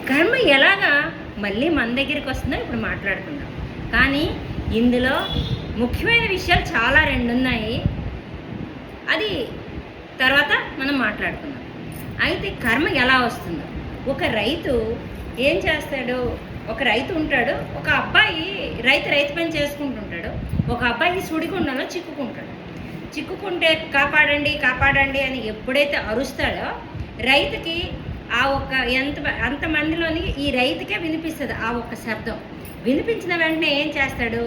కర్మ ఎలాగా మళ్ళీ మన దగ్గరికి వస్తుందో ఇప్పుడు మాట్లాడుకుందాం. కానీ ఇందులో ముఖ్యమైన విషయాలు చాలా రెండు ఉన్నాయి, అది తర్వాత మనం మాట్లాడుకుందాం. అయితే కర్మ ఎలా వస్తుందో, ఒక రైతు ఏం చేస్తాడు, ఒక రైతు ఉంటాడు, ఒక అబ్బాయి రైతు పని చేసుకుంటుంటాడు. ఒక అబ్బాయి సుడిగుండంలో చిక్కుకుంటే కాపాడండి కాపాడండి అని ఎప్పుడైతే అరుస్తాడో రైతుకి ఆ ఒక్క అంతమందిలోని ఈ రైతుకే వినిపిస్తుంది ఆ ఒక్క శబ్దం. వినిపించిన వెంటనే ఏం చేస్తాడు,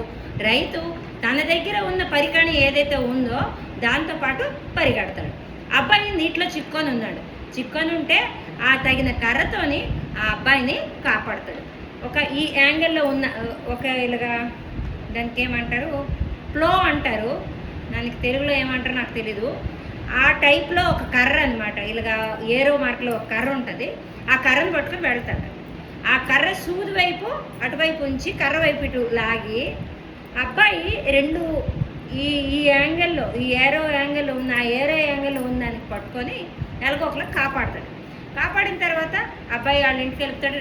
రైతు తన దగ్గర ఉన్న పరికణి ఏదైతే ఉందో దాంతోపాటు పరిగెడతాడు. అబ్బాయి నీటిలో చిక్కొని ఉంటే ఆ తగిన కర్రతోని ఆ అబ్బాయిని కాపాడతాడు. ఈ యాంగిల్లో ఉన్న ఒక ఇలాగా దానికి ఏమంటారు, ప్లో అంటారు, దానికి తెలుగులో ఏమంటారో నాకు తెలీదు. ఆ టైప్లో ఒక కర్ర అనమాట, ఇలాగా ఏరో మార్కులో ఒక కర్ర ఉంటుంది. ఆ కర్రను పట్టుకొని వెళ్తాడు. ఆ కర్ర సూది వైపు అటువైపు ఉంచి కర్ర వైపు ఇటు లాగి అబ్బాయి రెండు ఈ యాంగిల్లో, ఈ ఏరో యాంగిల్లో ఉన్న ఆ ఏరో యాంగిల్లో ఉన్నదానికి పట్టుకొని ఎలాగోకలా కాపాడతాడు. కాపాడిన తర్వాత అబ్బాయి వాళ్ళ ఇంటికి వెళ్తాడు,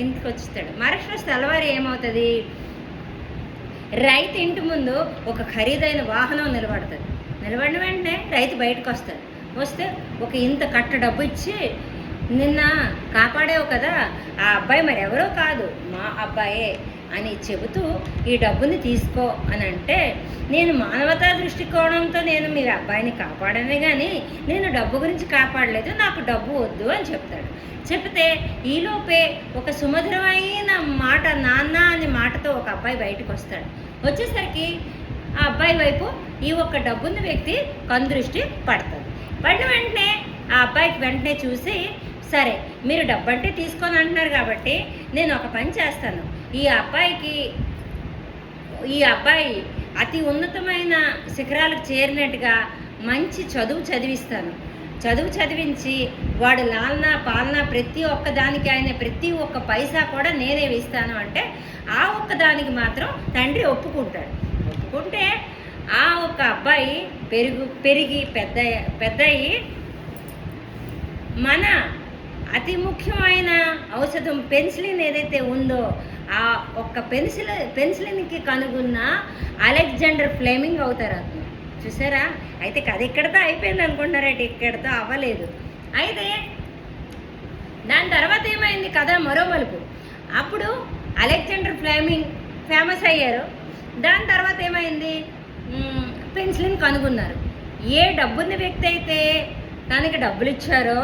ఇంటికి వచ్చిస్తాడు. మరుసటి తెల్లవారి ఏమవుతుంది, రైతు ఇంటి ముందు ఒక ఖరీదైన వాహనం నిలబడుతుంది. నిలబడిన వెంటనే రైతు బయటకు వస్తే ఒక ఇంత కట్ట డబ్బు ఇచ్చి, నిన్న కాపాడేవు కదా ఆ అబ్బాయి మరి ఎవరో కాదు మా అబ్బాయే అని చెబుతూ ఈ డబ్బుని తీసుకో అని అంటే, నేను మానవతా దృష్టికోణంతో నేను మీ అబ్బాయిని కాపాడనే కానీ నేను డబ్బు గురించి కాపాడలేదు, నాకు డబ్బు వద్దు అని చెప్తాడు. చెప్తే ఈలోపే ఒక సుమధురమైన మాట, నాన్న అనే మాటతో ఒక అబ్బాయి బయటకు వస్తాడు. వచ్చేసరికి ఆ అబ్బాయి వైపు ఈ ఒక్క డబ్బున్న వ్యక్తి కనుదృష్టి పడుతుంది. పడిన వెంటనే ఆ అబ్బాయికి వెంటనే చూసి, సరే మీరు డబ్బు అంటే తీసుకొని అంటున్నారు కాబట్టి నేను ఒక పని చేస్తాను, ఈ అబ్బాయి అతి ఉన్నతమైన శిఖరాలకు చేరినట్టుగా మంచి చదువు చదివించి వాడు లాలన పాలన ప్రతి ఒక్క దానికి ఆయన ప్రతి ఒక్క పైసా కూడా నేనే ఇస్తాను అంటే ఆ ఒక్క దానికి మాత్రం తండ్రి ఒప్పుకుంటే ఆ ఒక్క అబ్బాయి పెరిగి పెద్దయి మన అతి ముఖ్యమైన ఔషధం పెన్సిలిన్ ఏదైతే ఉందో ఆ ఒక్క పెన్సిలిన్కి కనుగొన్న అలెగ్జాండర్ ఫ్లెమింగ్ అవుతారు అతను. చూసారా? అయితే కథ ఇక్కడితో అయిపోయింది అనుకుంటున్నారంటే ఇక్కడితో అవ్వలేదు. అయితే దాని తర్వాత ఏమైంది, కథ మరో మలుపు. అప్పుడు అలెగ్జాండర్ ఫ్లెమింగ్ ఫేమస్ అయ్యారు. దాని తర్వాత ఏమైంది, పెన్సిలిన్ కనుగొన్నారు. ఏ డబ్బున్న వ్యక్తి అయితే తనకి డబ్బులు ఇచ్చారో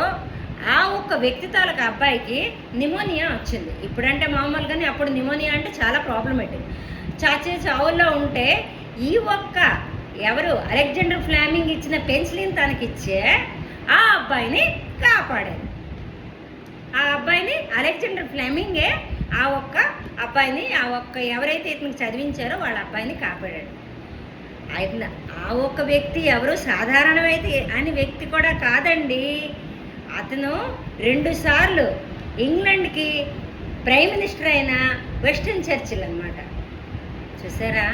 ఆ ఒక్క వ్యక్తి తాలూకు అబ్బాయికి నిమోనియా వచ్చింది. ఇప్పుడంటే మామూలుగానే, అప్పుడు నిమోనియా అంటే చాలా ప్రాబ్లమేటిక్. చావుల్లో ఉంటే ఈ ఒక్క ఎవరు అలెగ్జాండర్ ఫ్లెమింగ్ ఇచ్చిన పెన్సిలిన్ తనకిచ్చే ఆ అబ్బాయిని కాపాడారు. ఆ అబ్బాయిని అలెగ్జాండర్ ఫ్లెమింగే ఆ ఒక్క అబ్బాయిని ఎవరైతే ఇతనికి చదివించారో వాళ్ళ అబ్బాయిని కాపాడాడు. ఆ ఒక్క వ్యక్తి ఎవరు సాధారణమైతే అని వ్యక్తి కూడా కాదండి, అతను 2 సార్లు ఇంగ్లాండ్కి ప్రైమ్ మినిస్టర్ అయిన వెస్టన్ చర్చిల్ అన్నమాట. చూసారా?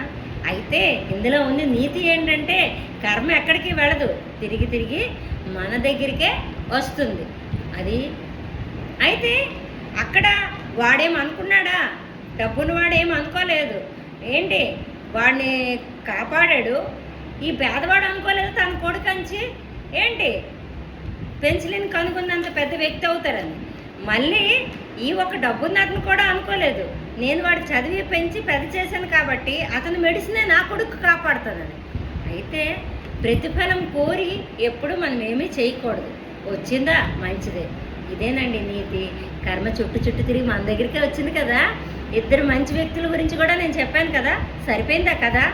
అయితే ఇందులో ఉన్న నీతి ఏంటంటే కర్మ ఎక్కడికి వెళ్ళదు, తిరిగి మన దగ్గరికే వస్తుంది. అది అయితే అక్కడ వాడేమనుకున్నాడా, డబ్బును వాడేం అనుకోలేదు. ఏంటి వాడిని కాపాడాడు, ఈ పేదవాడు అనుకోలేదు తన కొడుకంచి ఏంటి పెన్సిలిన్ కనుగొన్నంత పెద్ద వ్యక్తి అవుతారని. మళ్ళీ ఈ ఒక డబ్బున్న అతను కూడా అనుకోలేదు, నేను వాడు చదివి పెంచి పెద్ద చేశాను కాబట్టి అతని మెడిసినే నా కొడుకు కాపాడుతుందని. అయితే ప్రతిఫలం కోరి ఎప్పుడు మనం ఏమీ చేయకూడదు, వచ్చిందా మంచిదే. ఇదేనండి నీతి. కర్మ చుట్టూ తిరిగి మన దగ్గరికే వచ్చింది కదా. 2 మంచి వ్యక్తుల గురించి కూడా నేను చెప్పాను కదా, సరిపోయిందా కదా?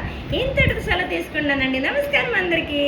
ఇంతటికి సెలవు తీసుకున్నానండి. నమస్కారం అందరికీ.